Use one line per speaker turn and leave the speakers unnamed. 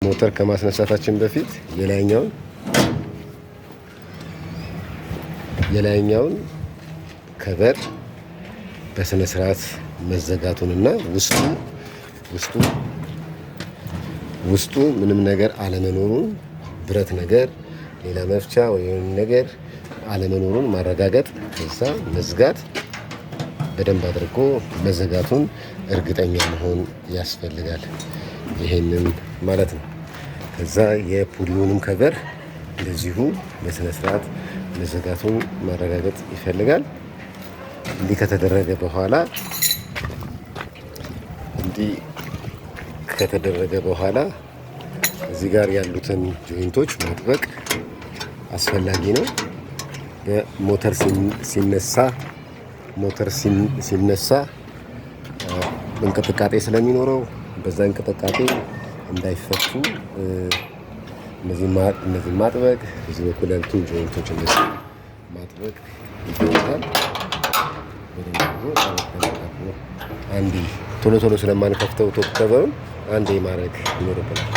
ሞተር ከማስነሳታችን በፊት የላይኛውን ከቨር በስነ ስርዓት መዘጋቱንና ውስጡ ምንም ነገር አለመኖሩን ብረት ነገር ሌላ መፍቻ ወይም ነገር አለመኖሩን ማረጋገጥ፣ ከዛ መዝጋት፣ በደንብ አድርጎ መዘጋቱን እርግጠኛ መሆን ያስፈልጋል። ይሄንን ማለት ነው። ከዛ የፑሊውንም ከቨር እንደዚሁ በስነ ስርዓት መዘጋቱን ማረጋገጥ ይፈልጋል። እንዲህ ከተደረገ በኋላ እዚህ ጋር ያሉትን ጆይንቶች ማጥበቅ አስፈላጊ ነው። በሞተር ሲነሳ እንቅጥቃጤ ስለሚኖረው በዛ እንቅጥቃጤ እንዳይፈቱ እነዚህ ማጥበቅ፣ በዚህ በኩል ያሉትን ጆይንቶች እነዚህ ማጥበቅ ይገኛል። አንዴ ቶሎ ስለማንከፍተው ቶፕ ከቨሩን አንዴ ማድረግ ይኖርብናል።